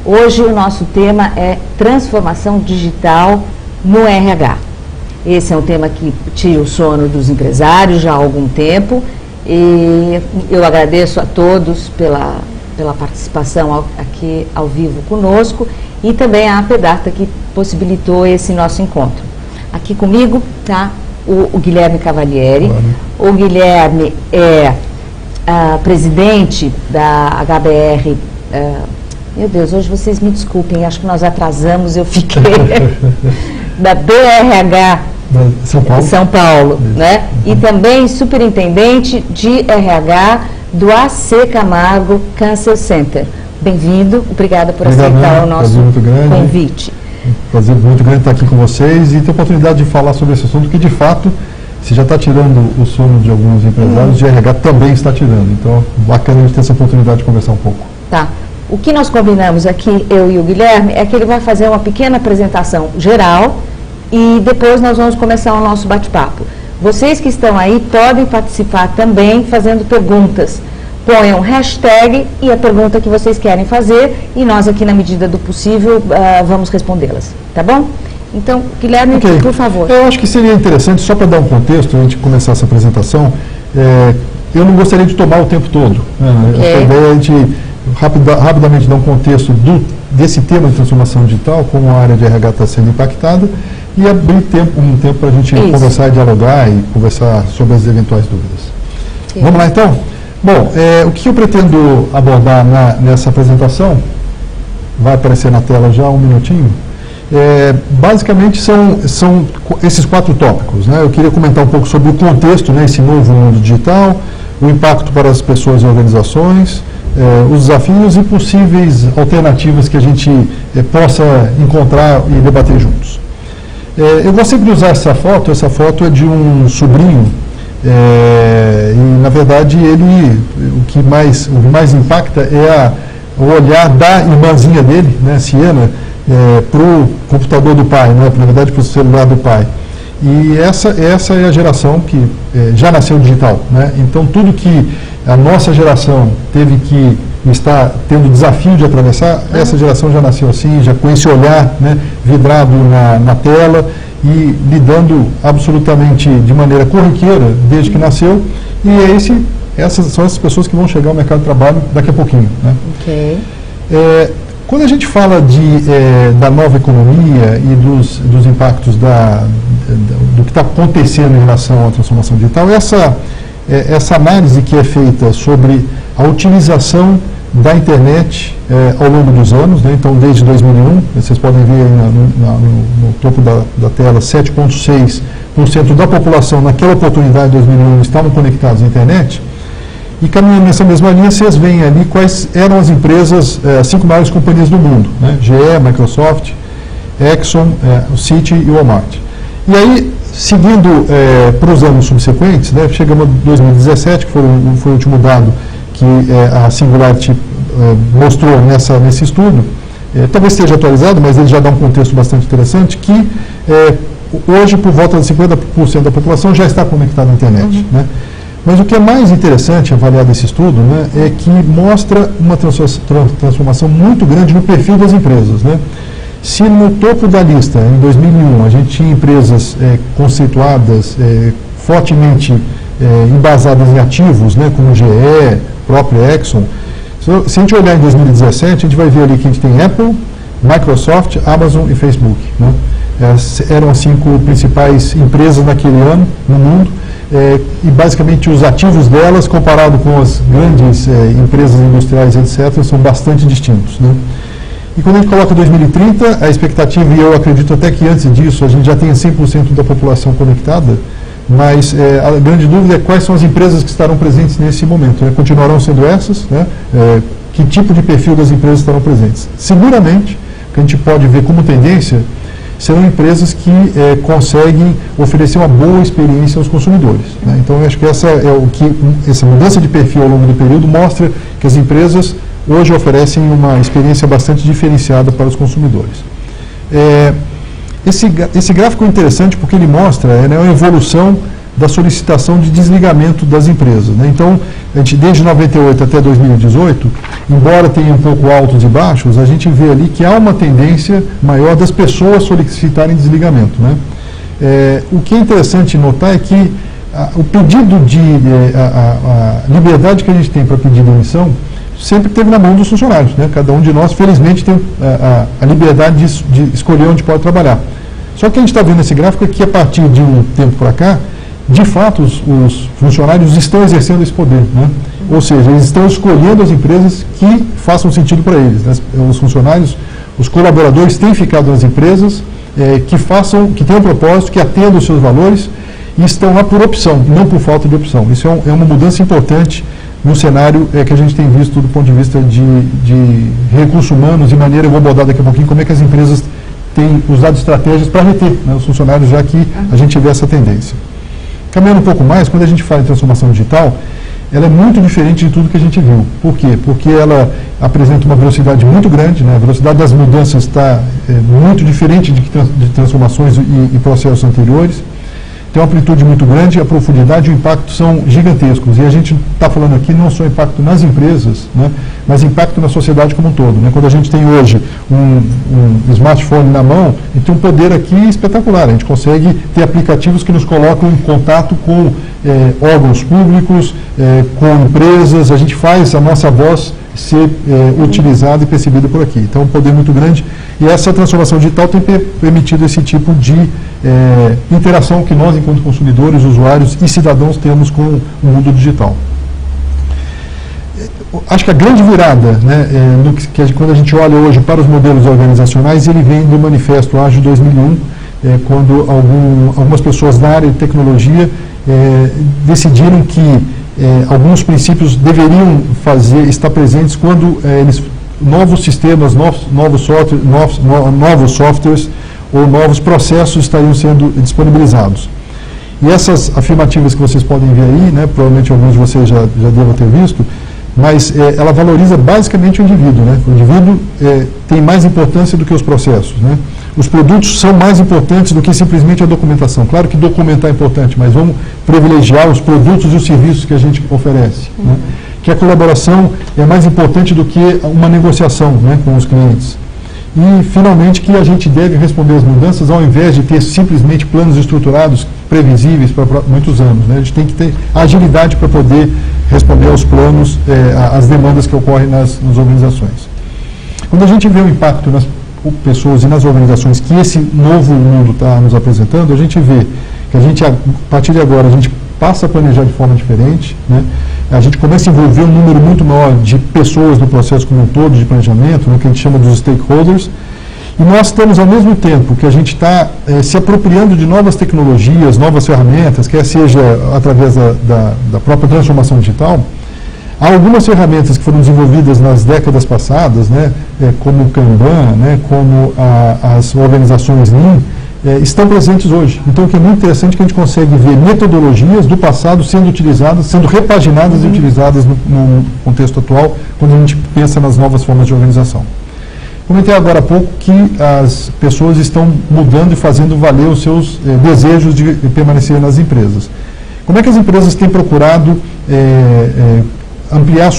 Hoje o nosso tema é transformação digital no RH. Esse é um tema que tira o sono dos empresários já há algum tempo e eu agradeço a todos pela participação aqui ao vivo conosco e também a APData que possibilitou esse nosso encontro. Aqui comigo está o Guilherme Cavalieri. O Guilherme é presidente da HBR. Meu Deus, hoje vocês me desculpem, acho que nós atrasamos, eu fiquei da BRH São Paulo, né? E também superintendente de RH do AC Camargo Cancer Center. Bem-vindo, obrigada por aceitar o nosso convite. Prazer muito grande estar aqui com vocês e ter a oportunidade de falar sobre esse assunto que, de fato, se já está tirando o sono de alguns empresários, de RH também está tirando. Então, bacana a gente ter essa oportunidade de conversar um pouco. Tá. O que nós combinamos aqui, eu e o Guilherme, é que ele vai fazer uma pequena apresentação geral e depois nós vamos começar o nosso bate-papo. Vocês que estão aí podem participar também fazendo perguntas. Ponham hashtag e a pergunta que vocês querem fazer e nós aqui, na medida do possível, vamos respondê-las. Tá bom? Então, Guilherme, por favor. Eu acho que seria interessante, só para dar um contexto, a gente começar essa apresentação, eu não gostaria de tomar o tempo todo. Essa ideia é a gente rapidamente dar um contexto desse tema de transformação digital, como a área de RH está sendo impactada, e abrir um tempo para a gente conversar, dialogar e conversar sobre as eventuais dúvidas. Vamos lá, então? Bom, o que eu pretendo abordar nessa apresentação, vai aparecer na tela já um minutinho, basicamente são esses 4 tópicos, né? Eu queria comentar um pouco sobre o contexto, né, esse novo mundo digital, o impacto para as pessoas e organizações, os desafios e possíveis alternativas que a gente possa encontrar e debater juntos. Eu vou sempre usar essa foto é de um sobrinho, e na verdade o que mais impacta é o olhar da irmãzinha dele, né, Siena, para o computador do pai, né, na verdade para o celular do pai. E essa é a geração que já nasceu digital, né? Então tudo que a nossa geração teve que estar tendo o desafio de atravessar, essa geração já nasceu assim, já com esse olhar, né, vidrado na tela e lidando absolutamente de maneira corriqueira desde que nasceu, e essas são as pessoas que vão chegar ao mercado de trabalho daqui a pouquinho, né? Quando a gente fala da nova economia e dos impactos do que está acontecendo em relação à transformação digital, essa análise que é feita sobre a utilização da internet ao longo dos anos, né? Então desde 2001, vocês podem ver aí no topo da tela, 7,6% da população naquela oportunidade de 2001 estavam conectados à internet. E caminhando nessa mesma linha, vocês veem ali quais eram as empresas, as 5 maiores companhias do mundo, né? GE, Microsoft, Exxon, o Citi e o Walmart. E aí, seguindo para os anos subsequentes, né, chegamos a 2017, que foi o último dado que a Singularity mostrou nesse estudo, talvez esteja atualizado, mas ele já dá um contexto bastante interessante, que hoje, por volta de 50% da população já está conectada à internet, né? Mas o que é mais interessante avaliar desse estudo, né, é que mostra uma transformação muito grande no perfil das empresas, né? Se no topo da lista, em 2001, a gente tinha empresas conceituadas, fortemente embasadas em ativos, né, como GE, próprio Exxon, se a gente olhar em 2017, a gente vai ver ali que a gente tem Apple, Microsoft, Amazon e Facebook, né? Eram as 5 principais empresas naquele ano no mundo. E basicamente os ativos delas, comparado com as grandes empresas industriais, etc., são bastante distintos, né? E quando a gente coloca 2030, a expectativa, e eu acredito até que antes disso a gente já tenha 100% da população conectada, mas a grande dúvida é quais são as empresas que estarão presentes nesse momento, né? Continuarão sendo essas, né? Que tipo de perfil das empresas estarão presentes? Seguramente, o que a gente pode ver como tendência, serão empresas que conseguem oferecer uma boa experiência aos consumidores, né? Então, eu acho que essa mudança de perfil ao longo do período mostra que as empresas hoje oferecem uma experiência bastante diferenciada para os consumidores. Esse gráfico é interessante porque ele mostra uma evolução da solicitação de desligamento das empresas, né? Então, a gente, desde 98 até 2018, embora tenha um pouco altos e baixos, a gente vê ali que há uma tendência maior das pessoas solicitarem desligamento, né? O que é interessante notar é que o pedido a liberdade que a gente tem para pedir demissão sempre teve na mão dos funcionários, né? Cada um de nós, felizmente, tem a liberdade de escolher onde pode trabalhar. Só que a gente está vendo esse gráfico é que, a partir de um tempo para cá, de fato, os funcionários estão exercendo esse poder, né? Ou seja, eles estão escolhendo as empresas que façam sentido para eles, né? Os funcionários, os colaboradores têm ficado nas empresas que tenham um propósito, que atendam os seus valores e estão lá por opção, não por falta de opção. Isso é uma mudança importante no cenário que a gente tem visto do ponto de vista de recursos humanos, de maneira, eu vou abordar daqui a pouquinho, como é que as empresas têm usado estratégias para reter, né, os funcionários, já que a gente vê essa tendência. Caminhando um pouco mais, quando a gente fala em transformação digital, ela é muito diferente de tudo que a gente viu. Por quê? Porque ela apresenta uma velocidade muito grande, né? A velocidade das mudanças está muito diferente de transformações e processos anteriores. Tem uma amplitude muito grande, a profundidade e o impacto são gigantescos. E a gente está falando aqui não só impacto nas empresas, né, mas impacto na sociedade como um todo, né? Quando a gente tem hoje um smartphone na mão, a gente tem um poder aqui espetacular. A gente consegue ter aplicativos que nos colocam em contato com órgãos públicos, com empresas, a gente faz a nossa voz ser utilizada e percebida por aqui. Então, um poder muito grande. E essa transformação digital tem permitido esse tipo de interação que nós, enquanto consumidores, usuários e cidadãos, temos com o mundo digital. Acho que a grande virada, né, quando a gente olha hoje para os modelos organizacionais, ele vem do Manifesto Ágil 2001, quando algumas pessoas da área de tecnologia decidiram que alguns princípios deveriam estar presentes quando novos sistemas, novos softwares ou novos processos estariam sendo disponibilizados. E essas afirmativas que vocês podem ver aí, né, provavelmente alguns de vocês já devam ter visto, mas ela valoriza basicamente o indivíduo, né? O indivíduo tem mais importância do que os processos, né? Os produtos são mais importantes do que simplesmente a documentação. Claro que documentar é importante, mas vamos privilegiar os produtos e os serviços que a gente oferece, né? Que a colaboração é mais importante do que uma negociação, né, com os clientes. E, finalmente, que a gente deve responder às mudanças ao invés de ter simplesmente planos estruturados previsíveis para muitos anos, né? A gente tem que ter agilidade para poder responder aos planos, às demandas que ocorrem nas organizações. Quando a gente vê o impacto nas pessoas e nas organizações que esse novo mundo está nos apresentando, a gente vê que a partir de agora, a gente passa a planejar de forma diferente, né? A gente começa a envolver um número muito maior de pessoas no processo como um todo de planejamento, né, que a gente chama dos stakeholders, e nós estamos, ao mesmo tempo que a gente está se apropriando de novas tecnologias, novas ferramentas, quer seja através da própria transformação digital. Há algumas ferramentas que foram desenvolvidas nas décadas passadas, né, como o Kanban, né, como as organizações Lean, estão presentes hoje. Então, o que é muito interessante é que a gente consegue ver metodologias do passado sendo utilizadas, sendo repaginadas e utilizadas no contexto atual, quando a gente pensa nas novas formas de organização. Comentei agora há pouco que as pessoas estão mudando e fazendo valer os seus desejos de permanecer nas empresas. Como é que as empresas têm procurado ampliar a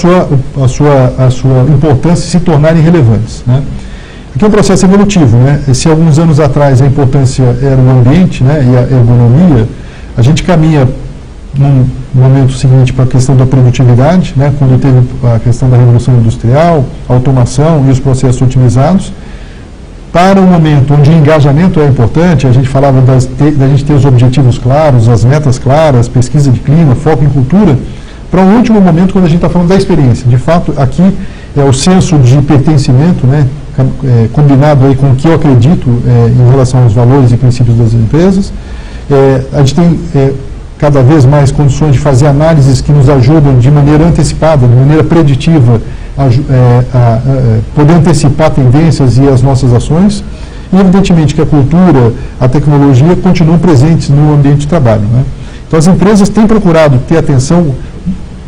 sua importância e se tornarem relevantes, né? Aqui é um processo evolutivo, né? Se alguns anos atrás a importância era o ambiente, né, e a ergonomia, a gente caminha num momento seguinte para a questão da produtividade, né, quando teve a questão da revolução industrial, a automação e os processos otimizados, para um momento onde o engajamento é importante, a gente falava da gente ter os objetivos claros, as metas claras, pesquisa de clima, foco em cultura, para um último momento quando a gente está falando da experiência. De fato, aqui é o senso de pertencimento, né, combinado aí com o que eu acredito em relação aos valores e princípios das empresas. A gente tem cada vez mais condições de fazer análises que nos ajudam de maneira antecipada, de maneira preditiva, a poder antecipar tendências e as nossas ações. E, evidentemente, que a cultura, a tecnologia continuam presentes no ambiente de trabalho, né? Então, as empresas têm procurado ter atenção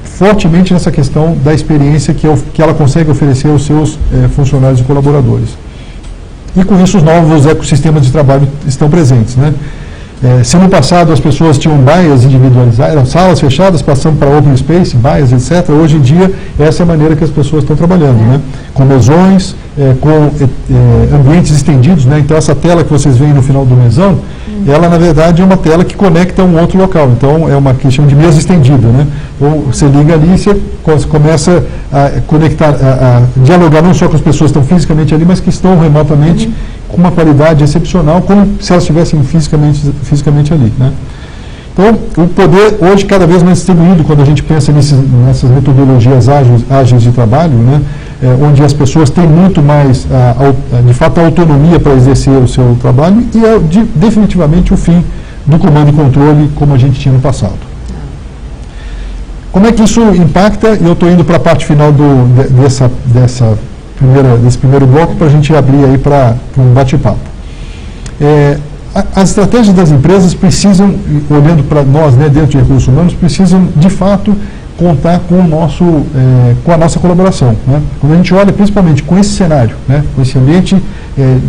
fortemente nessa questão da experiência que ela consegue oferecer aos seus funcionários e colaboradores. E com isso os novos ecossistemas de trabalho estão presentes, né? Se no passado as pessoas tinham baias individualizadas, eram salas fechadas, passando para open space, baias, etc., hoje em dia essa é a maneira que as pessoas estão trabalhando, né? Com mesões, com ambientes estendidos, né? Então essa tela que vocês veem no final do mesão, ela na verdade é uma tela que conecta um outro local, então é uma que chama de mesa estendida, né? Ou você liga ali e você começa a conectar, a dialogar não só com as pessoas que estão fisicamente ali, mas que estão remotamente, com uma qualidade excepcional, como se elas estivessem fisicamente ali, né? Então, o poder hoje cada vez mais distribuído, quando a gente pensa nessas metodologias ágeis de trabalho, né, onde as pessoas têm muito mais, de fato, a autonomia para exercer o seu trabalho, e é definitivamente o fim do comando e controle como a gente tinha no passado. Como é que isso impacta? E eu estou indo para a parte final desse primeiro bloco para a gente abrir aí para um bate-papo. As estratégias das empresas precisam, olhando para nós, né, dentro de recursos humanos, precisam de fato contar com com a nossa colaboração, né? Quando a gente olha principalmente com esse cenário, né, com esse ambiente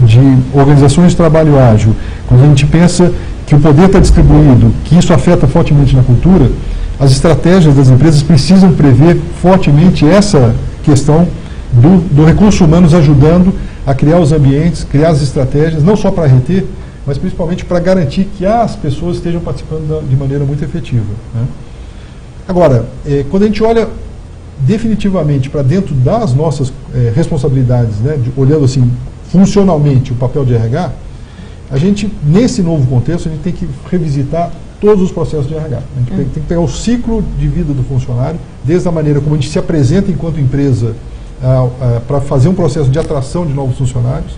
de organizações de trabalho ágil, quando a gente pensa que o poder está distribuído, que isso afeta fortemente na cultura, as estratégias das empresas precisam prever fortemente essa questão do recurso humanos ajudando a criar os ambientes, criar as estratégias, não só para reter, mas principalmente para garantir que as pessoas estejam participando de maneira muito efetiva, né? Agora, quando a gente olha definitivamente para dentro das nossas responsabilidades, né, olhando assim funcionalmente o papel de RH, a gente, nesse novo contexto, a gente tem que revisitar todos os processos de RH. A gente tem que pegar o ciclo de vida do funcionário, desde a maneira como a gente se apresenta enquanto empresa para fazer um processo de atração de novos funcionários,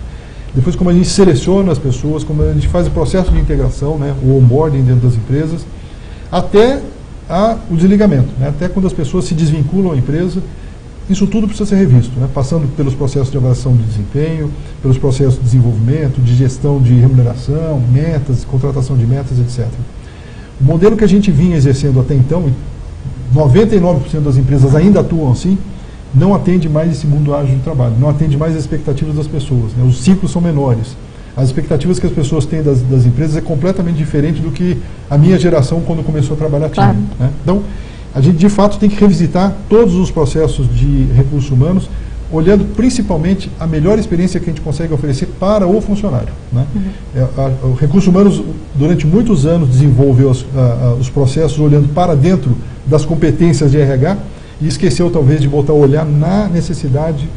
depois como a gente seleciona as pessoas, como a gente faz o processo de integração, né, o onboarding dentro das empresas, até o desligamento, né, até quando as pessoas se desvinculam à empresa. Isso tudo precisa ser revisto, né, passando pelos processos de avaliação de desempenho, pelos processos de desenvolvimento, de gestão de remuneração, metas, contratação de metas, etc. O modelo que a gente vinha exercendo até então, 99% das empresas ainda atuam assim, não atende mais esse mundo ágil de trabalho, não atende mais as expectativas das pessoas, né? Os ciclos são menores. As expectativas que as pessoas têm das empresas é completamente diferente do que a minha geração, quando começou a trabalhar, tinha, né? Então, a gente de fato tem que revisitar todos os processos de recursos humanos, olhando principalmente a melhor experiência que a gente consegue oferecer para o funcionário, né? O Recursos Humanos, durante muitos anos, desenvolveu os processos olhando para dentro das competências de RH, e esqueceu talvez de voltar a olhar na necessidade,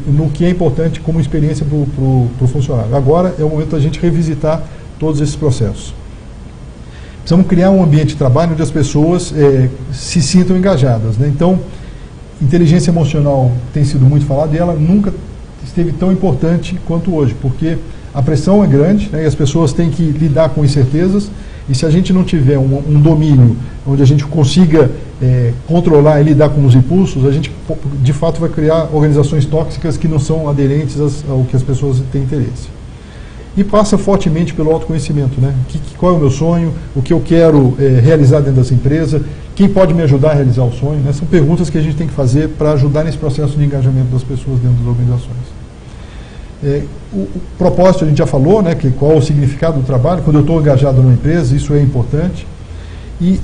no que é importante como experiência para o funcionário. Agora é o momento da gente revisitar todos esses processos. Precisamos criar um ambiente de trabalho onde as pessoas se sintam engajadas, né? Então, inteligência emocional tem sido muito falada e ela nunca esteve tão importante quanto hoje, porque a pressão é grande, né, e as pessoas têm que lidar com incertezas, e se a gente não tiver um domínio onde a gente consiga controlar e lidar com os impulsos, a gente de fato vai criar organizações tóxicas que não são aderentes ao que as pessoas têm interesse. E passa fortemente pelo autoconhecimento, né? Qual é o meu sonho, o que eu quero realizar dentro dessa empresa, quem pode me ajudar a realizar o sonho, né? São perguntas que a gente tem que fazer para ajudar nesse processo de engajamento das pessoas dentro das organizações. O propósito a gente já falou, né, que qual é o significado do trabalho. Quando eu estou engajado numa empresa, isso é importante. E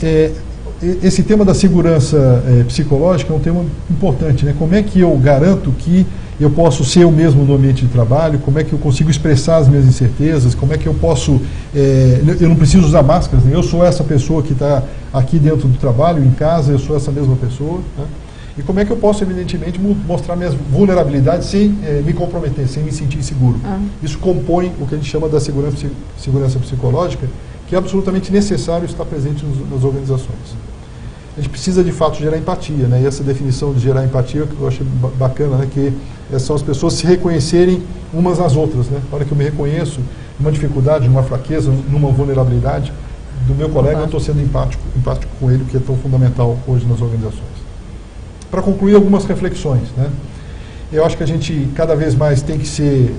esse tema da segurança psicológica é um tema importante, né? Como é que eu garanto que eu posso ser eu mesmo no ambiente de trabalho, como é que eu consigo expressar as minhas incertezas, como é que eu posso, eu não preciso usar máscaras, né? Eu sou essa pessoa que está aqui dentro do trabalho, em casa, eu sou essa mesma pessoa, né? E como é que eu posso, evidentemente, mostrar minhas vulnerabilidades sem me comprometer, sem me sentir inseguro. Isso compõe o que a gente chama da segurança psicológica, que é absolutamente necessário estar presente nas organizações. A gente precisa, de fato, gerar empatia, né? E essa definição de gerar empatia, que eu achei bacana, né? Que são as pessoas se reconhecerem umas nas outras, né? Na hora que eu me reconheço numa dificuldade, numa fraqueza, numa vulnerabilidade do meu colega, eu estou sendo empático com ele, que é tão fundamental hoje nas organizações. Para concluir, algumas reflexões, né? Eu acho que a gente cada vez mais tem que ser,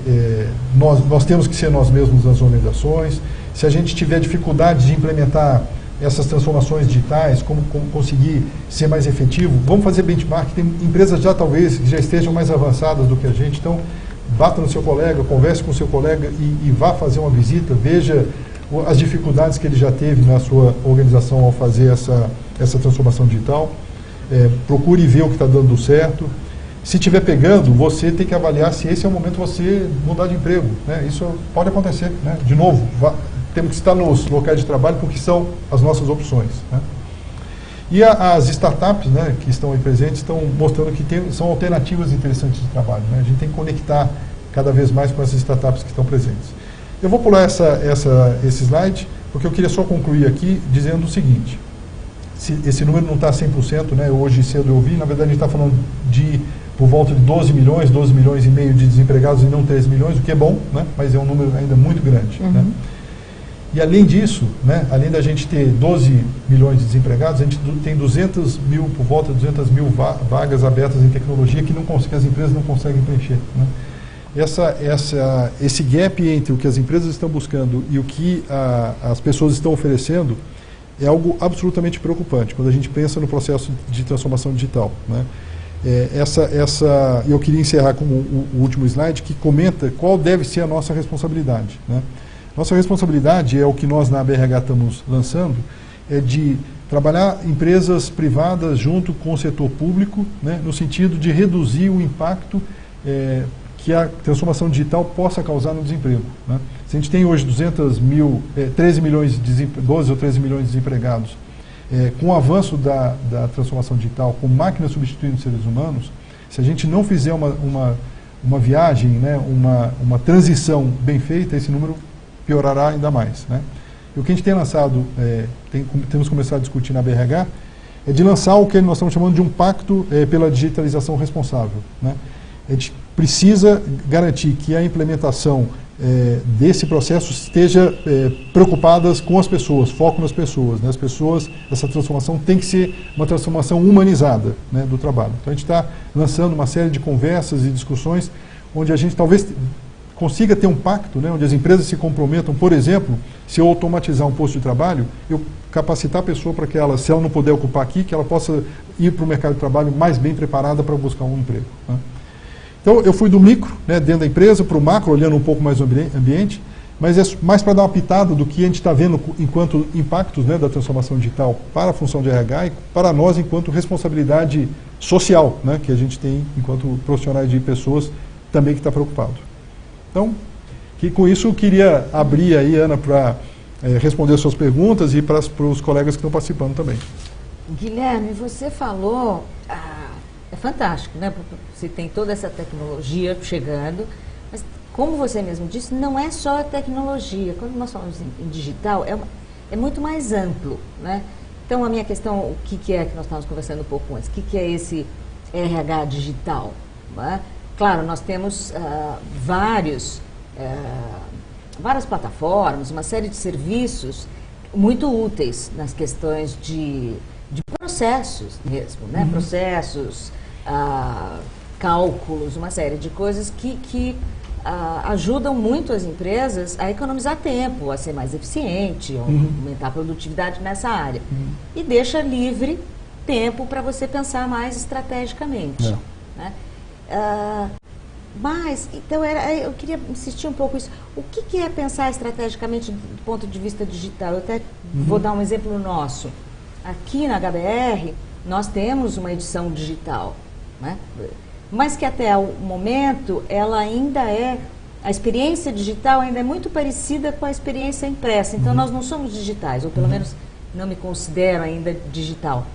nós temos que ser nós mesmos nas organizações. Se a gente tiver dificuldade de implementar essas transformações digitais, como conseguir ser mais efetivo, vamos fazer benchmark. Tem empresas já talvez que já estejam mais avançadas do que a gente, então bata no seu colega, converse com o seu colega e vá fazer uma visita, veja as dificuldades que ele já teve na sua organização ao fazer essa transformação digital. Procure ver o que está dando certo. Se estiver pegando, você tem que avaliar se esse é o momento de você mudar de emprego, né? Isso pode acontecer, né? De novo, temos que estar nos locais de trabalho porque são as nossas opções, né? E as startups, né, que estão aí presentes estão mostrando que são alternativas interessantes de trabalho, né? A gente tem que conectar cada vez mais com essas startups que estão presentes. Eu vou pular esse slide, porque eu queria só concluir aqui dizendo o seguinte: esse número não está 100%, né? Hoje cedo eu vi, na verdade a gente está falando de por volta de 12 milhões e meio de desempregados e não 13 milhões, o que é bom, né? Mas é um número ainda muito grande, né? E além disso, né, além da gente ter 12 milhões de desempregados, a gente tem 200 mil, por volta de 200 mil vagas abertas em tecnologia que as empresas não conseguem preencher, né? Esse gap entre o que as empresas estão buscando e o que as pessoas estão oferecendo é algo absolutamente preocupante quando a gente pensa no processo de transformação digital, né? Eu queria encerrar com o último slide que comenta qual deve ser a nossa responsabilidade, né? Nossa responsabilidade é o que nós na BRH estamos lançando, é de trabalhar empresas privadas junto com o setor público, né, no sentido de reduzir o impacto que a transformação digital possa causar no desemprego, né? Se a gente tem hoje 12 ou 13 milhões de desempregados, com o avanço da transformação digital, com máquinas substituindo seres humanos, se a gente não fizer uma viagem, né, uma transição bem feita, esse número piorará ainda mais, né? E o que a gente tem lançado, temos começado a discutir na BRH, é de lançar o que nós estamos chamando de um pacto pela digitalização responsável, né? A gente precisa garantir que a implementação desse processo esteja preocupadas com as pessoas, foco nas pessoas, né? As pessoas, essa transformação tem que ser uma transformação humanizada, né, do trabalho. Então a gente está lançando uma série de conversas e discussões onde a gente talvez consiga ter um pacto, né, onde as empresas se comprometam, por exemplo, se eu automatizar um posto de trabalho, eu capacitar a pessoa para que ela, se ela não puder ocupar aqui, que ela possa ir para o mercado de trabalho mais bem preparada para buscar um emprego, né? Então, eu fui do micro, né, dentro da empresa, para o macro, olhando um pouco mais o ambiente, mas é mais para dar uma pitada do que a gente está vendo enquanto impactos, né, da transformação digital para a função de RH e para nós enquanto responsabilidade social, né, que a gente tem enquanto profissionais de pessoas também que está preocupado. Então, com isso eu queria abrir aí, Ana, para responder as suas perguntas e para os colegas que estão participando também. Guilherme, você falou, é fantástico, né? Você tem toda essa tecnologia chegando, mas como você mesmo disse, não é só a tecnologia. Quando nós falamos em digital, é muito mais amplo, né? Então, a minha questão, o que é que nós estávamos conversando um pouco antes? O que é esse RH digital, né? Claro, nós temos várias plataformas, uma série de serviços muito úteis nas questões de processos mesmo, né? Processos, cálculos, uma série de coisas que ajudam muito as empresas a economizar tempo, a ser mais eficiente, a aumentar a produtividade nessa área. E deixa livre tempo para você pensar mais estrategicamente, né? Mas, então, eu queria insistir um pouco nisso. O que é pensar estrategicamente do ponto de vista digital? Eu até vou dar um exemplo nosso. Aqui na HBR, nós temos uma edição digital, né? Mas que até o momento, ela ainda a experiência digital ainda é muito parecida com a experiência impressa. Então, nós não somos digitais, ou pelo menos não me considero ainda digital.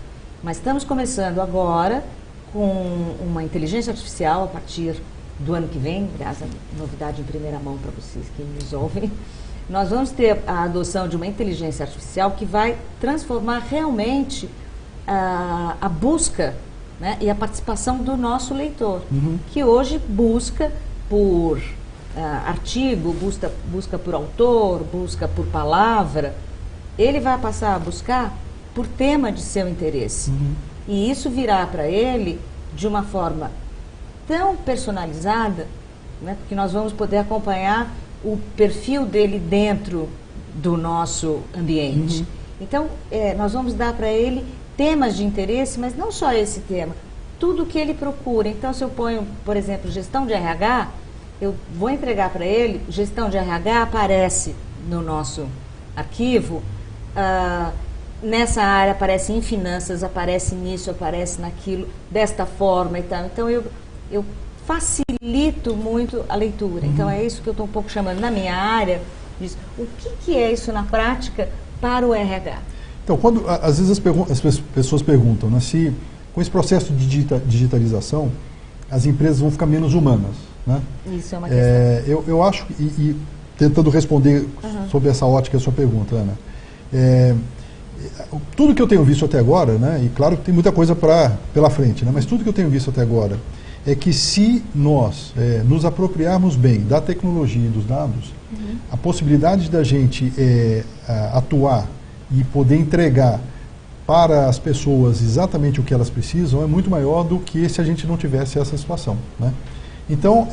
Mas estamos começando agora com uma inteligência artificial a partir do ano que vem, aliás, a novidade em primeira mão para vocês que nos ouvem. Nós vamos ter a adoção de uma inteligência artificial que vai transformar realmente a busca, né, e a participação do nosso leitor, que hoje busca por artigo, busca por autor, busca por palavra. Ele vai passar a buscar por tema de seu interesse. E isso virá para ele de uma forma tão personalizada, né, porque nós vamos poder acompanhar o perfil dele dentro do nosso ambiente. Então, nós vamos dar para ele temas de interesse, mas não só esse tema, tudo que ele procura. Então, se eu ponho, por exemplo, gestão de RH, eu vou entregar para ele, gestão de RH aparece no nosso arquivo, nessa área aparece em finanças, aparece nisso, aparece naquilo, desta forma e tal. Então eu facilito muito a leitura. Então é isso que eu estou um pouco chamando na minha área, diz, o que é isso na prática para o RH? Então, quando às vezes as pessoas perguntam, né, se com esse processo de digitalização as empresas vão ficar menos humanas, né? Isso é uma questão. Eu acho, e tentando responder sobre essa ótica a sua pergunta, Ana, tudo que eu tenho visto até agora, né, e claro que tem muita coisa pela frente, né, mas tudo que eu tenho visto até agora é que se nós nos apropriarmos bem da tecnologia e dos dados, a possibilidade da gente atuar e poder entregar para as pessoas exatamente o que elas precisam é muito maior do que se a gente não tivesse essa situação, né? Então,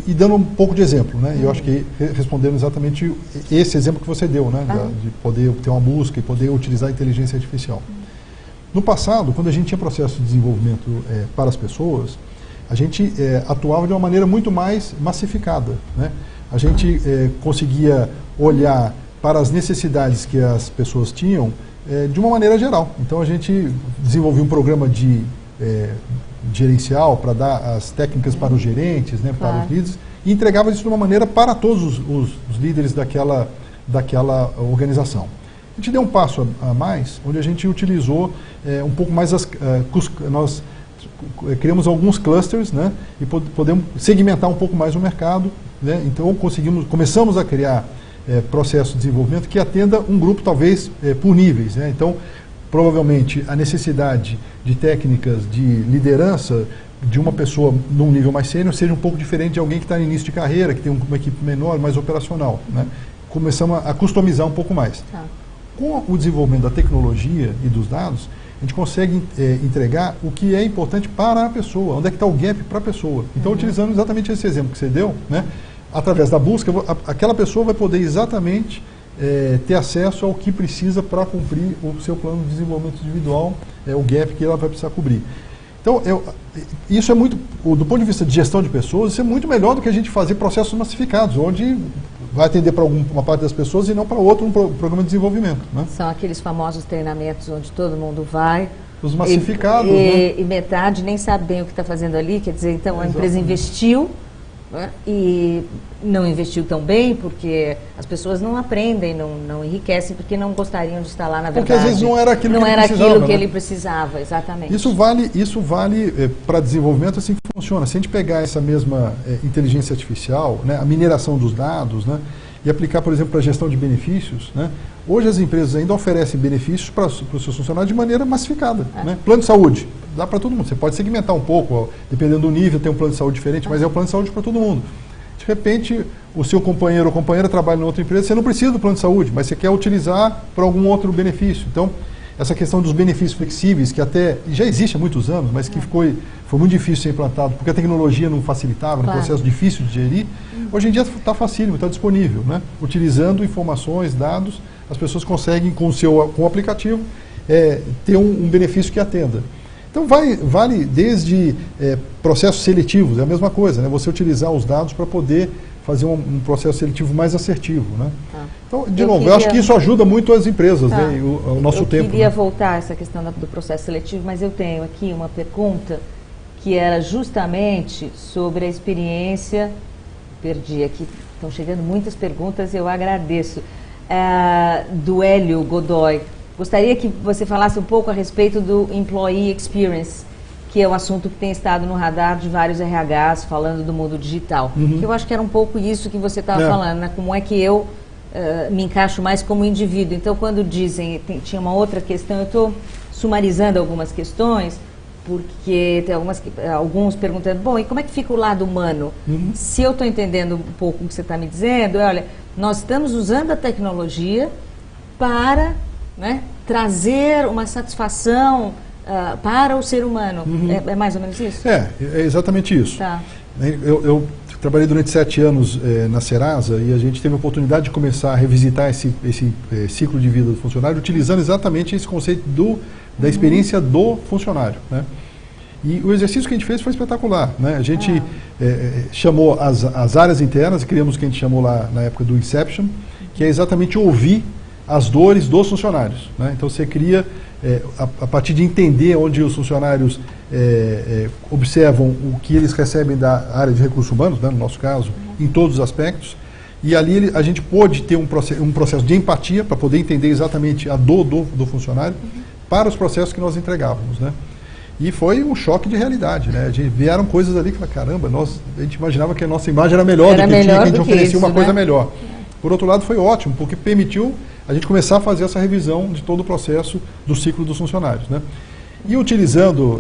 e dando um pouco de exemplo, né? Eu acho que respondendo exatamente esse exemplo que você deu, né? De poder ter uma busca e poder utilizar a inteligência artificial. No passado, quando a gente tinha processo de desenvolvimento para as pessoas, a gente atuava de uma maneira muito mais massificada, né? A gente conseguia olhar para as necessidades que as pessoas tinham de uma maneira geral. Então a gente desenvolvia um programa gerencial para dar as técnicas para os gerentes, né, para os líderes, e entregava isso de uma maneira para todos os líderes daquela organização. A gente deu um passo a mais, onde a gente utilizou um pouco mais nós criamos alguns clusters, né, e podemos segmentar um pouco mais o mercado, né, então começamos a criar processo de desenvolvimento que atenda um grupo talvez por níveis, né? Então, provavelmente a necessidade de técnicas de liderança de uma pessoa num nível mais sênior seja um pouco diferente de alguém que está no início de carreira, que tem uma equipe menor, mais operacional, né? Começamos a customizar um pouco mais. Com o desenvolvimento da tecnologia e dos dados, a gente consegue entregar o que é importante para a pessoa, onde é que está o gap para a pessoa. Então, utilizando exatamente esse exemplo que você deu, né? Através da busca, aquela pessoa vai poder exatamente ter acesso ao que precisa para cumprir o seu plano de desenvolvimento individual, o gap que ela vai precisar cobrir. Então, isso é muito, do ponto de vista de gestão de pessoas, isso é muito melhor do que a gente fazer processos massificados, onde vai atender para uma parte das pessoas e não para outra um programa de desenvolvimento, né? São aqueles famosos treinamentos onde todo mundo vai. Os massificados, né? E metade nem sabe bem o que está fazendo ali, quer dizer, então a empresa investiu, né, e não investiu tão bem porque as pessoas não aprendem, não enriquecem porque não gostariam de estar lá, na verdade. Porque às vezes não era aquilo que ele precisava, exatamente. Isso vale para desenvolvimento, assim que funciona. Se a gente pegar essa mesma inteligência artificial, né, a mineração dos dados, né, e aplicar, por exemplo, para a gestão de benefícios, né, hoje as empresas ainda oferecem benefícios para os seus funcionários de maneira massificada. Né? Plano de saúde, dá para todo mundo. Você pode segmentar um pouco, dependendo do nível, tem um plano de saúde diferente, mas é um plano de saúde para todo mundo. De repente, o seu companheiro ou companheira trabalha em outra empresa, você não precisa do plano de saúde, mas você quer utilizar para algum outro benefício. Então, essa questão dos benefícios flexíveis, que até já existe há muitos anos, mas que foi muito difícil de ser implantado, porque a tecnologia não facilitava, era um processo difícil de gerir, hoje em dia está facílimo, está disponível, né? Utilizando informações, dados, as pessoas conseguem, com o aplicativo, ter um benefício que atenda. Então, vale desde processos seletivos, é a mesma coisa, né? Você utilizar os dados para poder fazer um processo seletivo mais assertivo, né? Então, de novo, eu acho que isso ajuda muito as empresas, né? O nosso tempo. Eu queria voltar a essa questão do processo seletivo, mas eu tenho aqui uma pergunta que era justamente sobre a experiência. Perdi aqui, estão chegando muitas perguntas, eu agradeço. Do Hélio Godoy. Gostaria que você falasse um pouco a respeito do Employee Experience, que é um assunto que tem estado no radar de vários RHs, falando do mundo digital. Que eu acho que era um pouco isso que você estava falando, né? Como é que eu me encaixo mais como indivíduo. Então, quando dizem, tinha uma outra questão, eu estou sumarizando algumas questões, porque tem alguns perguntando, bom, e como é que fica o lado humano? Se eu estou entendendo um pouco o que você está me dizendo, olha, nós estamos usando a tecnologia para, né, trazer uma satisfação para o ser humano. É mais ou menos isso? É exatamente isso. Tá. Eu trabalhei durante 7 anos na Serasa e a gente teve a oportunidade de começar a revisitar esse ciclo de vida do funcionário, utilizando exatamente esse conceito da experiência do funcionário, né? E o exercício que a gente fez foi espetacular, né? A gente chamou as áreas internas, criamos o que a gente chamou lá na época do Inception, que é exatamente ouvir as dores dos funcionários, né? Então você cria, a partir de entender onde os funcionários observam o que eles recebem da área de recursos humanos, né, no nosso caso, em todos os aspectos, e ali a gente pôde ter um processo de empatia para poder entender exatamente a dor do funcionário para os processos que nós entregávamos, né? E foi um choque de realidade, né? Vieram coisas ali que, caramba, a gente imaginava que a nossa imagem era melhor do que tinha, que a gente oferecia uma coisa melhor. Por outro lado, foi ótimo, porque permitiu a gente começar a fazer essa revisão de todo o processo do ciclo dos funcionários, né? E utilizando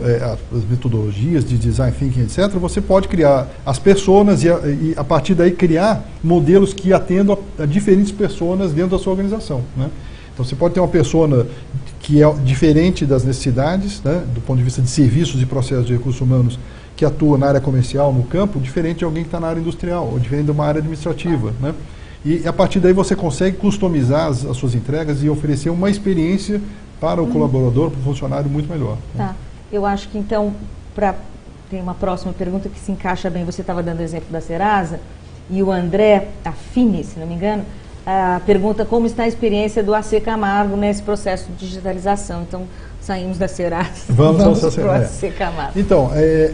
as metodologias de design thinking, etc., você pode criar as personas e a partir daí criar modelos que atendam a diferentes personas dentro da sua organização, né? Então você pode ter uma persona que é diferente das necessidades, né, do ponto de vista de serviços e processos de recursos humanos, que atua na área comercial, no campo, diferente de alguém que está na área industrial, ou diferente de uma área administrativa, né? E a partir daí você consegue customizar as suas entregas e oferecer uma experiência para o colaborador, para o funcionário, muito melhor. Tá. Né? Eu acho que então, tem uma próxima pergunta que se encaixa bem. Você estava dando o exemplo da Serasa, e o André Affini, se não me engano, pergunta como está a experiência do AC Camargo nesse processo de digitalização. Então, saímos da Serasa, vamos para o AC Camargo. Então, é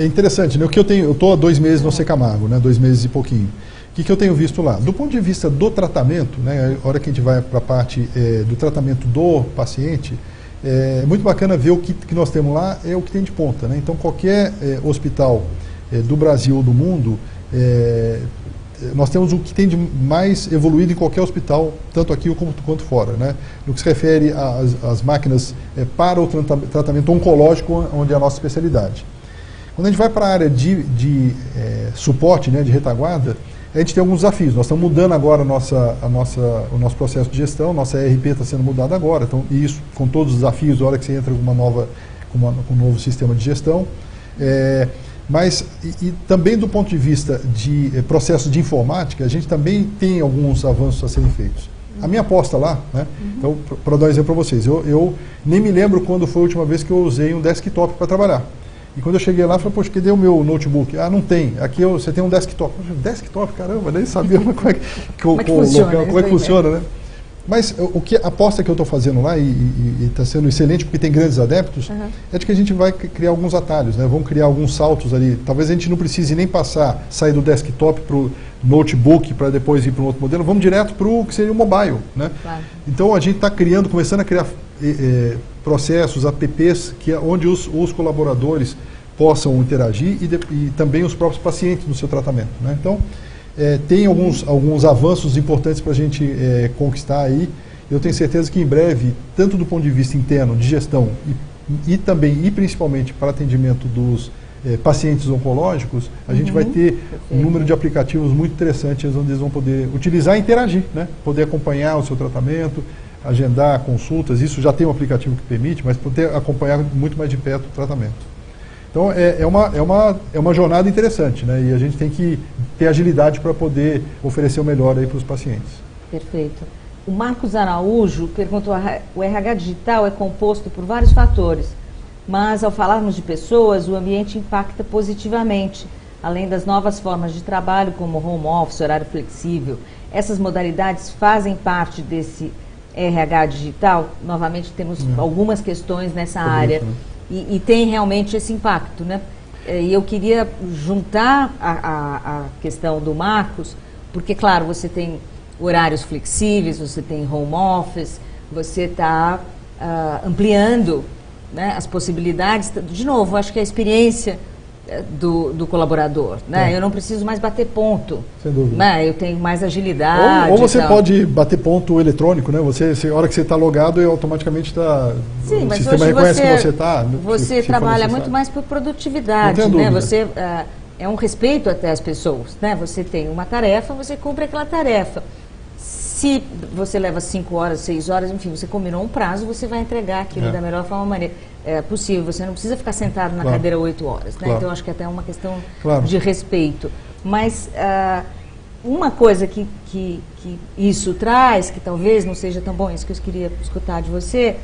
interessante, né? O que eu estou há 2 meses no AC Camargo, né? 2 meses e pouquinho. O que eu tenho visto lá? Do ponto de vista do tratamento, né? A hora que a gente vai para a parte do tratamento do paciente, é muito bacana ver o que nós temos lá, é o que tem de ponta, né? Então, qualquer hospital do Brasil ou do mundo, nós temos o que tem de mais evoluído em qualquer hospital, tanto aqui quanto fora, né? No que se refere às máquinas para o tratamento oncológico, onde é a nossa especialidade. Quando a gente vai para a área de suporte, né, de retaguarda, a gente tem alguns desafios. Nós estamos mudando agora o nosso processo de gestão, nossa ERP está sendo mudada agora, então, e isso com todos os desafios, a hora que você entra com um novo sistema de gestão. Mas também do ponto de vista de processos de informática, a gente também tem alguns avanços a serem feitos. A minha aposta lá, né? Então, para dar um exemplo para vocês, eu nem me lembro quando foi a última vez que eu usei um desktop para trabalhar. E quando eu cheguei lá, eu falei, poxa, cadê o meu notebook? Ah, não tem. Aqui você tem um desktop. Desktop, caramba, nem sabia como é que funciona, né? Mas a aposta que eu estou fazendo lá, e está sendo excelente porque tem grandes adeptos, é de que a gente vai criar alguns atalhos, né? Vamos criar alguns saltos ali. Talvez a gente não precise nem sair do desktop para o notebook para depois ir para um outro modelo. Vamos direto para o que seria o mobile, né? Claro. Então a gente está começando a criar processos, apps, onde os colaboradores possam interagir e também os próprios pacientes no seu tratamento, né? Então, tem alguns avanços importantes para a gente conquistar aí. Eu tenho certeza que em breve, tanto do ponto de vista interno, de gestão, e também, e principalmente para atendimento dos pacientes oncológicos, a gente vai ter um número de aplicativos muito interessantes onde eles vão poder utilizar e interagir, né? Poder acompanhar o seu tratamento, agendar consultas. Isso já tem um aplicativo que permite, mas poder acompanhar muito mais de perto o tratamento. Então, é uma jornada interessante, né? E a gente tem que ter agilidade para poder oferecer o melhor aí para os pacientes. Perfeito. O Marcos Araújo perguntou, o RH digital é composto por vários fatores, mas ao falarmos de pessoas, o ambiente impacta positivamente, além das novas formas de trabalho, como home office, horário flexível. Essas modalidades fazem parte desse RH digital? Novamente, temos algumas questões nessa área. Né? E tem realmente esse impacto, né? E eu queria juntar a questão do Marcos, porque, claro, você tem horários flexíveis, você tem home office, você está ampliando, né, as possibilidades. De novo, acho que a experiência do colaborador, né? Eu não preciso mais bater ponto. Sem dúvida. Né? Eu tenho mais agilidade. Ou você pode bater ponto eletrônico, né? A hora que você está logado, automaticamente está. Sim, o sistema reconhece que você está. Você trabalha muito mais por produtividade, né? Você é um respeito até às pessoas, né? Você tem uma tarefa, você cumpre aquela tarefa. Se você leva 5 horas, 6 horas, enfim, você combinou um prazo, você vai entregar aquilo da melhor forma possível. Você não precisa ficar sentado na cadeira 8 horas, né? Então, acho que até é uma questão de respeito. Mas uma coisa que isso traz, que talvez não seja tão bom, isso que eu queria escutar de você,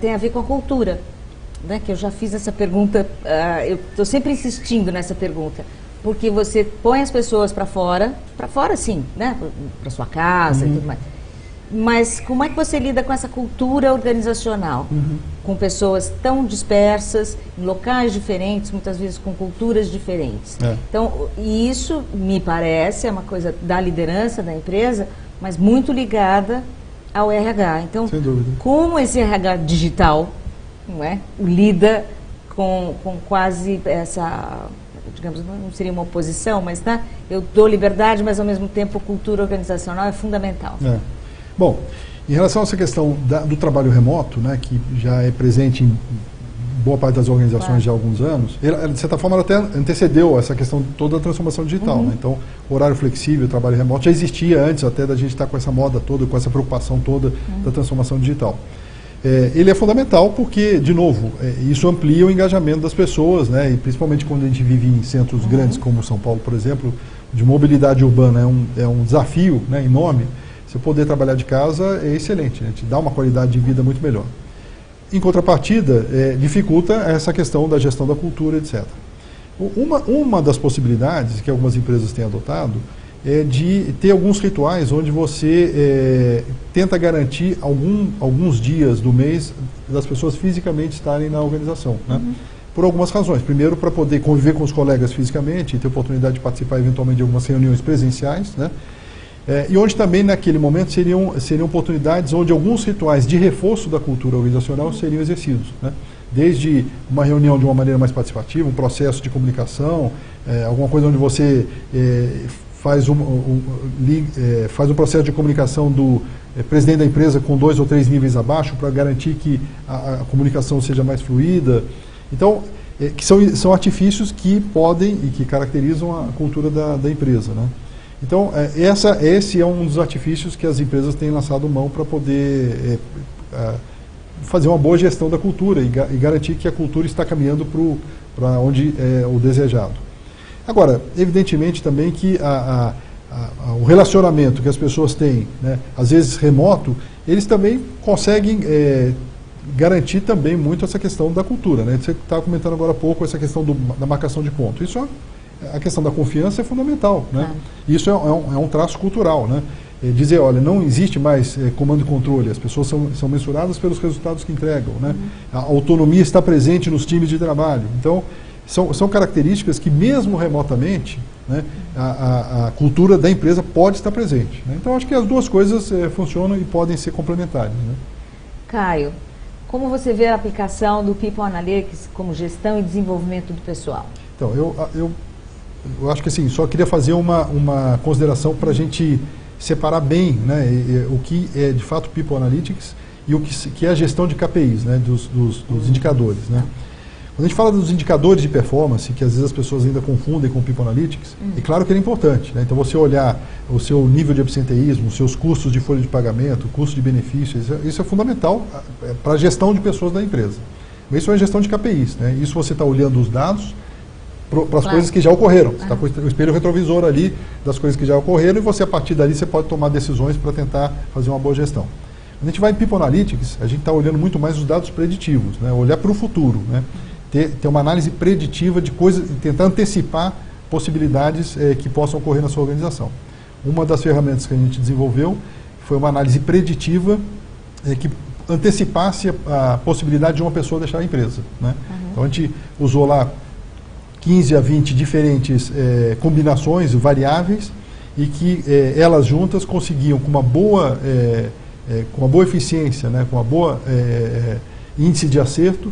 tem a ver com a cultura, né? Que eu já fiz essa pergunta, eu estou sempre insistindo nessa pergunta. porque você põe as pessoas para fora sim, né? Para sua casa e tudo mais. Mas como é que você lida com essa cultura organizacional? Com pessoas tão dispersas, em locais diferentes, muitas vezes com culturas diferentes. Então, e isso, me parece, é uma coisa da liderança da empresa, mas muito ligada ao RH. Então, sem dúvida, como esse RH digital, não é, lida com quase essa, digamos, não seria uma oposição, mas tá, eu dou liberdade, mas ao mesmo tempo a cultura organizacional é fundamental. Bom, em relação a essa questão do trabalho remoto, né, que já é presente em boa parte das organizações já há alguns anos, de certa forma ela até antecedeu essa questão toda da transformação digital. Né? Então, horário flexível, trabalho remoto já existia antes até da gente estar com essa moda toda, com essa preocupação toda da transformação digital. Ele é fundamental porque, de novo, isso amplia o engajamento das pessoas, né, e principalmente quando a gente vive em centros grandes como São Paulo, por exemplo, de mobilidade urbana é um desafio, né, enorme. Você poder trabalhar de casa é excelente, né? Te dá uma qualidade de vida muito melhor. Em contrapartida, dificulta essa questão da gestão da cultura, etc. Uma das possibilidades que algumas empresas têm adotado é de ter alguns rituais onde você tenta garantir alguns dias do mês das pessoas fisicamente estarem na organização, né? Por algumas razões. Primeiro, para poder conviver com os colegas fisicamente e ter oportunidade de participar eventualmente de algumas reuniões presenciais, né? E onde também, naquele momento, seriam oportunidades onde alguns rituais de reforço da cultura organizacional seriam exercidos, né? Desde uma reunião de uma maneira mais participativa, um processo de comunicação, alguma coisa onde você faz um processo de comunicação do presidente da empresa com 2 ou 3 níveis abaixo para garantir que a comunicação seja mais fluida. Então, que são artifícios que podem e que caracterizam a cultura da empresa, né? Então, esse é um dos artifícios que as empresas têm lançado mão para poder fazer uma boa gestão da cultura e garantir que a cultura está caminhando para onde é o desejado. Agora, evidentemente também que o relacionamento que as pessoas têm, né, às vezes remoto, eles também conseguem garantir também muito essa questão da cultura, né? Você estava comentando agora há pouco essa questão da marcação de ponto. Isso a questão da confiança é fundamental, né? Isso é um traço cultural, né? Dizer, olha, não existe mais comando e controle, as pessoas são mensuradas pelos resultados que entregam, né? A autonomia está presente nos times de trabalho. Então, são características que mesmo remotamente, né, a cultura da empresa pode estar presente, né? Então, acho que as duas coisas funcionam e podem ser complementares, né? Caio, como você vê a aplicação do People Analytics como gestão e desenvolvimento do pessoal? Então, eu acho que assim, só queria fazer uma consideração para a gente separar bem, né, o que é de fato People Analytics e o que é a gestão de KPIs, né, dos indicadores, né. Quando a gente fala dos indicadores de performance, que às vezes as pessoas ainda confundem com o People Analytics, é claro que ele é importante, né. Então você olhar o seu nível de absenteísmo, os seus custos de folha de pagamento, custo de benefícios, isso é fundamental para a gestão de pessoas da empresa. Isso é a gestão de KPIs, né. Isso você está olhando os dados para as coisas que já ocorreram. Você está com o espelho retrovisor ali das coisas que já ocorreram e você, a partir dali, você pode tomar decisões para tentar fazer uma boa gestão. Quando a gente vai em People Analytics, a gente está olhando muito mais os dados preditivos, né? Olhar para o futuro, né? Ter uma análise preditiva de coisas, tentar antecipar possibilidades que possam ocorrer na sua organização. Uma das ferramentas que a gente desenvolveu foi uma análise preditiva que antecipasse a possibilidade de uma pessoa deixar a empresa, né? Então a gente usou lá 15 a 20 diferentes combinações variáveis e que elas juntas conseguiam com uma boa eficiência, né, com uma boa índice de acerto,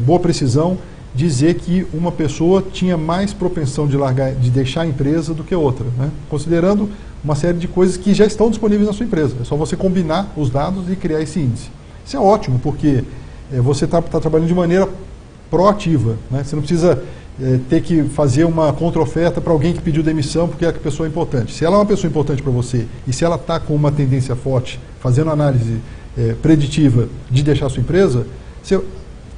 boa precisão, dizer que uma pessoa tinha mais propensão de deixar a empresa do que outra, né, considerando uma série de coisas que já estão disponíveis na sua empresa. É só você combinar os dados e criar esse índice. Isso é ótimo, porque você está trabalhando de maneira proativa, né? Você não precisa ter que fazer uma contra-oferta para alguém que pediu demissão porque a pessoa é importante. Se ela é uma pessoa importante para você e se ela está com uma tendência forte, fazendo análise preditiva de deixar a sua empresa,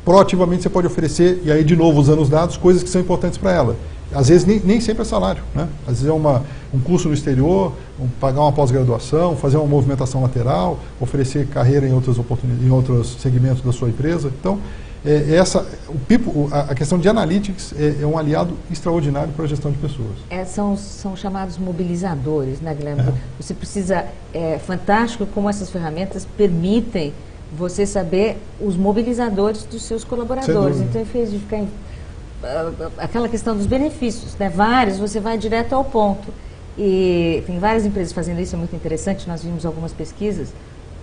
proativamente você pode oferecer, e aí de novo usando os dados, coisas que são importantes para ela. Às vezes nem sempre é salário, né? Às vezes é um curso no exterior, pagar uma pós-graduação, fazer uma movimentação lateral, oferecer carreira em outras oportunidades, em outros segmentos da sua empresa. Então, a questão de analytics é um aliado extraordinário para a gestão de pessoas. São chamados mobilizadores, né, Guilherme? Você precisa, fantástico como essas ferramentas permitem você saber os mobilizadores dos seus colaboradores. Então, em vez de ficar aquela questão dos benefícios, né, vários, você vai direto ao ponto. E tem várias empresas fazendo isso, é muito interessante, nós vimos algumas pesquisas.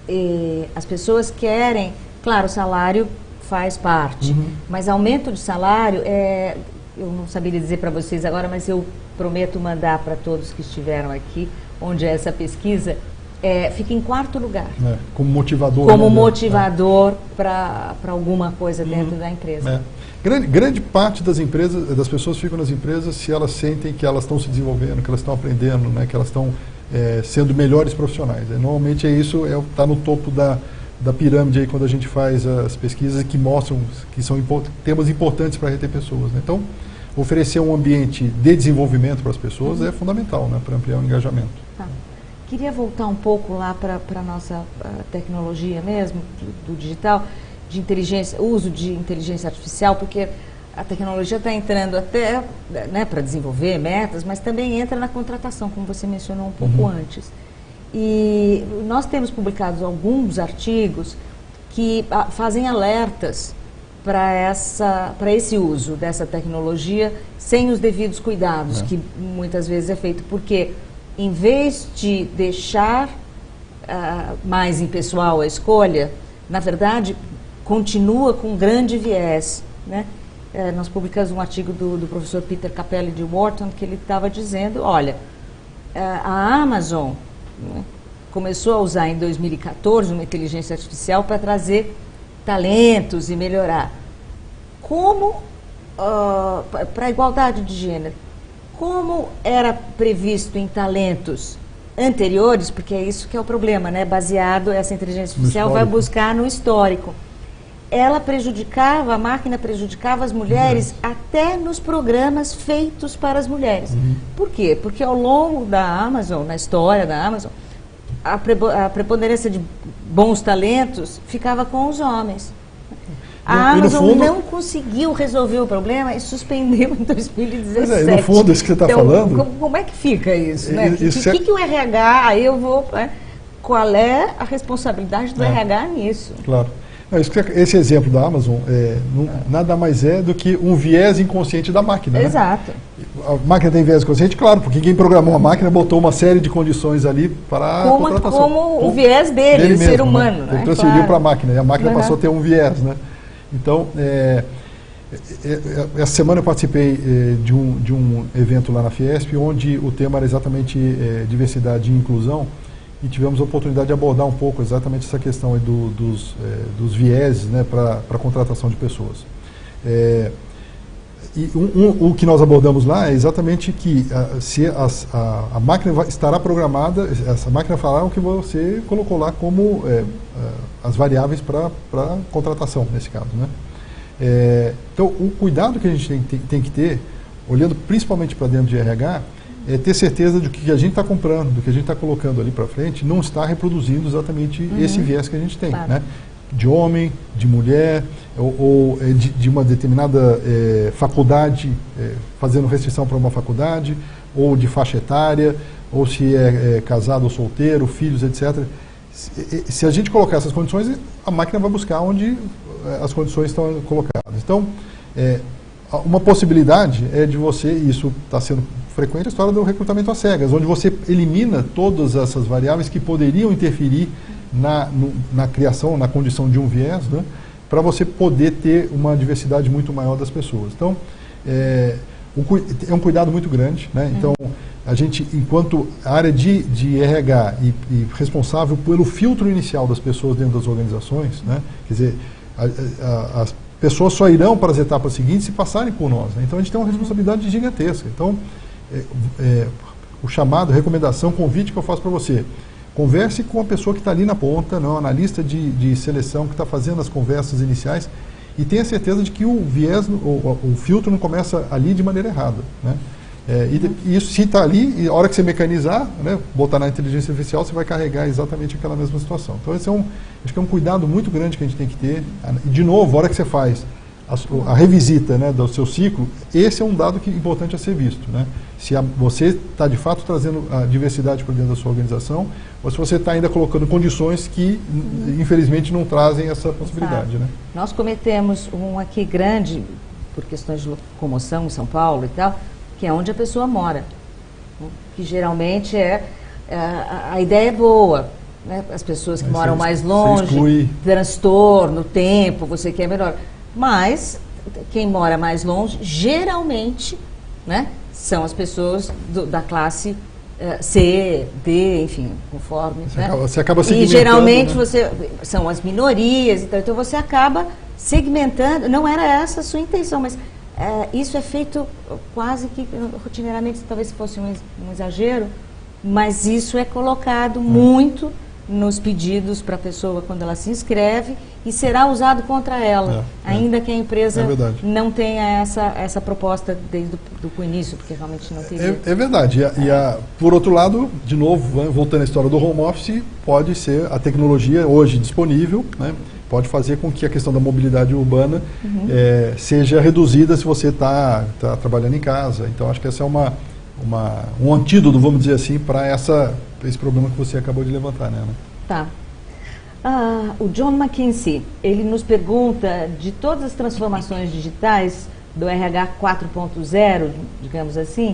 E as pessoas querem, claro, o salário faz parte, mas aumento de salário, eu não saberia dizer para vocês agora, mas eu prometo mandar para todos que estiveram aqui, onde é essa pesquisa, fica em quarto lugar. Como motivador. Como motivador para alguma coisa dentro da empresa. Grande parte das empresas, das pessoas ficam nas empresas se elas sentem que elas estão se desenvolvendo, que elas estão aprendendo, né, que elas estão sendo melhores profissionais. Normalmente isso está no topo da pirâmide aí quando a gente faz as pesquisas que mostram que são temas importantes para reter pessoas, né? Então, oferecer um ambiente de desenvolvimento para as pessoas é fundamental, né, para ampliar o engajamento. Tá. Queria voltar um pouco lá para a nossa tecnologia mesmo, do digital, de inteligência, uso de inteligência artificial, porque a tecnologia está entrando até, né, para desenvolver metas, mas também entra na contratação, como você mencionou um pouco antes. E nós temos publicado alguns artigos que fazem alertas para esse uso dessa tecnologia sem os devidos cuidados, que muitas vezes é feito, porque em vez de deixar mais impessoal a escolha, na verdade, continua com grande viés, né? Nós publicamos um artigo do professor Peter Capelli de Wharton, que ele estava dizendo, olha, a Amazon, né, começou a usar em 2014 uma inteligência artificial para trazer talentos e melhorar. Como, para a igualdade de gênero, como era previsto em talentos anteriores, porque é isso que é o problema, né? Baseado, essa inteligência artificial vai buscar no histórico. A máquina prejudicava as mulheres até nos programas feitos para as mulheres. Por quê? Porque ao longo da Amazon, na história da Amazon, a preponderância de bons talentos ficava com os homens. A Amazon não conseguiu resolver o problema e suspendeu em 2017. No fundo, isso que você está falando... Como é que fica isso? Né? O que o RH, qual é a responsabilidade do RH nisso? Claro. Esse exemplo da Amazon nada mais é do que um viés inconsciente da máquina. Exato. Né? A máquina tem viés inconsciente, claro, porque quem programou a máquina botou uma série de condições ali para a contratação. Como o viés dele ser humano. Né? Ele transferiu para a máquina, e a máquina passou a ter um viés. Né? Então, essa semana eu participei de um evento lá na Fiesp, onde o tema era exatamente diversidade e inclusão, e tivemos a oportunidade de abordar um pouco exatamente essa questão aí dos vieses, né, para a contratação de pessoas. E o que nós abordamos lá é exatamente que se a máquina estará programada, essa máquina fará o que você colocou lá como as variáveis para contratação, nesse caso. Né? Então, o cuidado que a gente tem que ter, olhando principalmente para dentro de RH, é ter certeza de que o que a gente está comprando, do que a gente está colocando ali para frente, não está reproduzindo exatamente esse viés que a gente tem. Claro. Né? De homem, de mulher, ou de uma determinada faculdade, fazendo restrição para uma faculdade, ou de faixa etária, ou se é casado ou solteiro, filhos, etc. Se a gente colocar essas condições, a máquina vai buscar onde as condições estão colocadas. Então, uma possibilidade é de você, e isso está sendo frequente, a história do recrutamento às cegas, onde você elimina todas essas variáveis que poderiam interferir na criação, na condição de um viés, né, para você poder ter uma diversidade muito maior das pessoas. Então, é um cuidado muito grande. Né? Então, a gente, enquanto área de RH e responsável pelo filtro inicial das pessoas dentro das organizações, né, quer dizer, as pessoas só irão para as etapas seguintes se passarem por nós. Né? Então, a gente tem uma responsabilidade gigantesca. Então, o chamado, recomendação, convite que eu faço para você, converse com a pessoa que está ali na ponta, não, analista de seleção que está fazendo as conversas iniciais, e tenha certeza de que o viés, o filtro não começa ali de maneira errada. Né? E isso, se está ali, e a hora que você mecanizar, né, botar na inteligência artificial, você vai carregar exatamente aquela mesma situação. Então, esse acho que é um cuidado muito grande que a gente tem que ter. E, de novo, a hora que você faz a revisita, né, do seu ciclo, esse é um dado importante a ser visto, né? Se você está, de fato, trazendo a diversidade para dentro da sua organização, ou se você está ainda colocando condições que, infelizmente, não trazem essa possibilidade. Né? Nós cometemos um aqui grande, por questões de locomoção em São Paulo e tal, que é onde a pessoa mora, né? Que geralmente a ideia é boa, né? As pessoas que moram mais longe, transtorno, tempo, você quer melhor. Mas quem mora mais longe, geralmente, né, são as pessoas da classe C, D, enfim, conforme. Você acaba segmentando. E geralmente, né? São as minorias, então você acaba segmentando. Não era essa a sua intenção, mas isso é feito quase que rotineiramente, talvez fosse um exagero, mas isso é colocado muito nos pedidos para a pessoa quando ela se inscreve e será usado contra ela, ainda que a empresa não tenha essa proposta desde o início, porque realmente não teria. É verdade. Por outro lado, de novo, voltando à história do home office, pode ser a tecnologia hoje disponível, né, pode fazer com que a questão da mobilidade urbana seja reduzida se você está trabalhando em casa. Então, acho que essa é um antídoto, vamos dizer assim, para esse problema que você acabou de levantar, né? Tá. O John McKinsey, ele nos pergunta, de todas as transformações digitais do RH 4.0, digamos assim,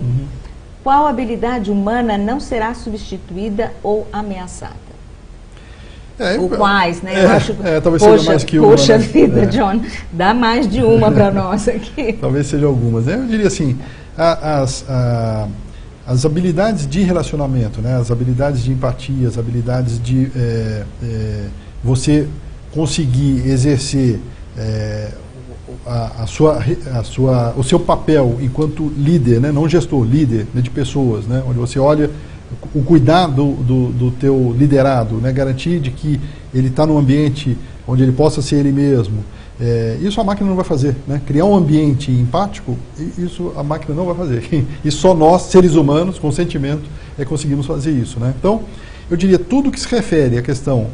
qual habilidade humana não será substituída ou ameaçada? Ou quais, né? Eu acho, talvez seja mais que uma. Poxa vida, John, dá mais de uma para nós aqui. Talvez seja algumas. Eu diria assim, as habilidades de relacionamento, né, as habilidades de empatia, as habilidades de você conseguir exercer o seu papel enquanto líder, né, não gestor, líder, né, de pessoas, né, onde você olha o cuidado do teu liderado, né, garantir de que ele está num ambiente onde ele possa ser ele mesmo. Isso a máquina não vai fazer, né? Criar um ambiente empático, isso a máquina não vai fazer. E só nós, seres humanos, com sentimento, conseguimos fazer isso, né? Então, eu diria, tudo que se refere à questão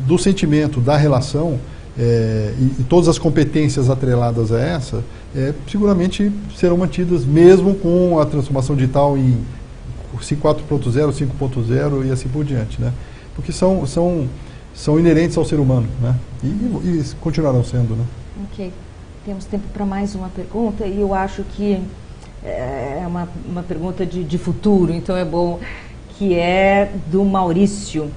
do sentimento, da relação, e todas as competências atreladas a essa, seguramente serão mantidas, mesmo com a transformação digital em 4.0, 5.0 e assim por diante, né? Porque são inerentes ao ser humano, né? E continuarão sendo, né? Ok. Temos tempo para mais uma pergunta e eu acho que é uma pergunta de futuro, então é bom, que é do Maurício.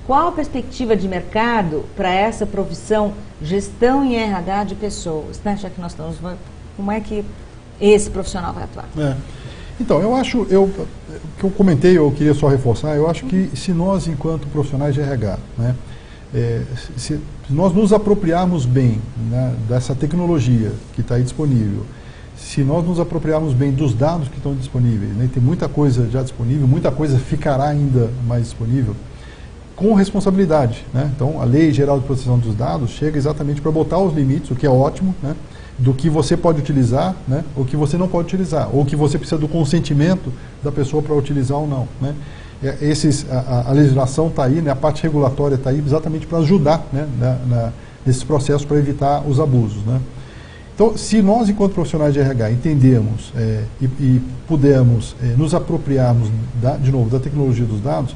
Qual a perspectiva de mercado para essa profissão, gestão em RH de pessoas, né? Já que nós estamos... Como é que esse profissional vai atuar? Então, eu acho, o que eu comentei, eu queria só reforçar, eu acho que se nós, enquanto profissionais de RH, né, se nós nos apropriarmos bem, né, dessa tecnologia que está aí disponível, se nós nos apropriarmos bem dos dados que estão disponíveis, né, tem muita coisa já disponível, muita coisa ficará ainda mais disponível, com responsabilidade, né? Então, a Lei Geral de Proteção dos Dados chega exatamente para botar os limites, o que é ótimo, né, do que você pode utilizar, né, o que você não pode utilizar, ou que você precisa do consentimento da pessoa para utilizar ou não, né? A legislação está aí, né, a parte regulatória está aí exatamente para ajudar, né, nesses processos para evitar os abusos, né? Então, se nós, enquanto profissionais de RH, entendermos e pudermos nos apropriarmos, de novo, da tecnologia dos dados,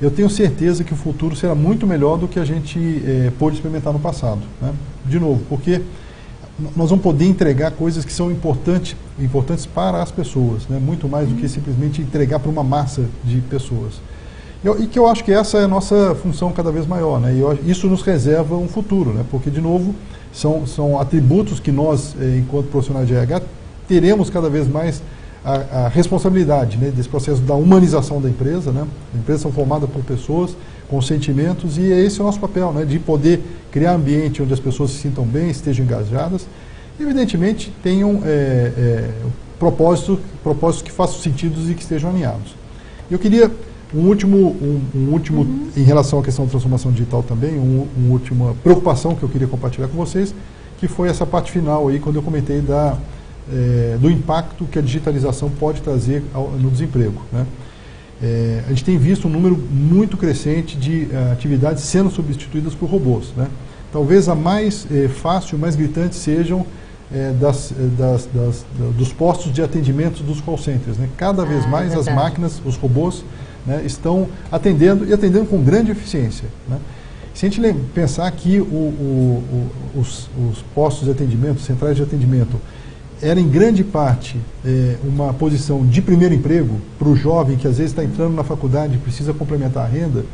eu tenho certeza que o futuro será muito melhor do que a gente pôde experimentar no passado, né? De novo, porque nós vamos poder entregar coisas que são importantes para as pessoas, né? Muito mais do que simplesmente entregar para uma massa de pessoas. E que eu acho que essa é a nossa função cada vez maior, né? E isso nos reserva um futuro, né? Porque, de novo, são atributos que nós, enquanto profissionais de RH, teremos cada vez mais a responsabilidade, né, desse processo da humanização da empresa, né? As empresas são formadas por pessoas com sentimentos e esse é o nosso papel, né, de poder criar um ambiente onde as pessoas se sintam bem, estejam engajadas e, evidentemente, tenham propósitos que façam sentido e que estejam alinhados. Eu queria um último em relação à questão da transformação digital também, uma última preocupação que eu queria compartilhar com vocês, que foi essa parte final aí, quando eu comentei do impacto que a digitalização pode trazer no desemprego, né? A gente tem visto um número muito crescente de atividades sendo substituídas por robôs, né? Talvez a mais fácil, mais gritante sejam dos postos de atendimento dos call centers, né? Cada vez mais as máquinas, os robôs, né, estão atendendo e atendendo com grande eficiência, né? Se a gente pensar que os postos de atendimento, centrais de atendimento, era em grande parte uma posição de primeiro emprego para o jovem que às vezes está entrando na faculdade e precisa complementar a renda,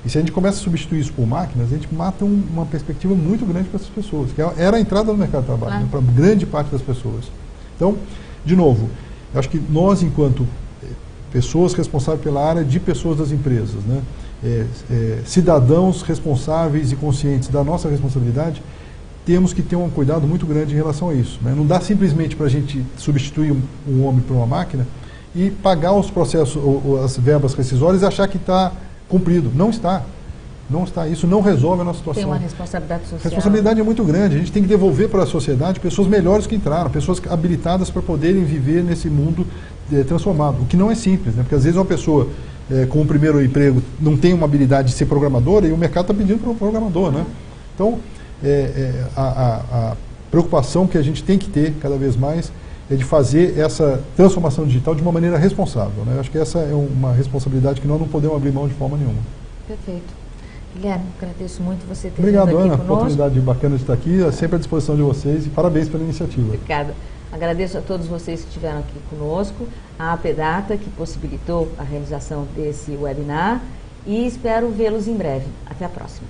e se a gente começa a substituir isso por máquinas, a gente mata uma perspectiva muito grande para essas pessoas, que era a entrada no mercado de trabalho, né, para grande parte das pessoas. Então, de novo, eu acho que nós, enquanto pessoas responsáveis pela área de pessoas das empresas, né, cidadãos responsáveis e conscientes da nossa responsabilidade, temos que ter um cuidado muito grande em relação a isso, né? Não dá simplesmente para a gente substituir um homem por uma máquina e pagar os processos, as verbas rescisórias e achar que está cumprido. Não está. Não está. Isso não resolve a nossa situação. Tem uma responsabilidade social. A responsabilidade é muito grande. A gente tem que devolver para a sociedade pessoas melhores que entraram, pessoas habilitadas para poderem viver nesse mundo transformado. O que não é simples, né? Porque às vezes uma pessoa com o primeiro emprego não tem uma habilidade de ser programadora e o mercado está pedindo para um programador, né? Então, a preocupação que a gente tem que ter cada vez mais é de fazer essa transformação digital de uma maneira responsável, né? Eu acho que essa é uma responsabilidade que nós não podemos abrir mão de forma nenhuma. Perfeito. Guilherme, agradeço muito você ter vindo aqui conosco. Obrigado, Ana. Oportunidade bacana de estar aqui, sempre à disposição de vocês e parabéns pela iniciativa. Obrigada. Agradeço a todos vocês que estiveram aqui conosco, a APData, que possibilitou a realização desse webinar, e espero vê-los em breve. Até a próxima.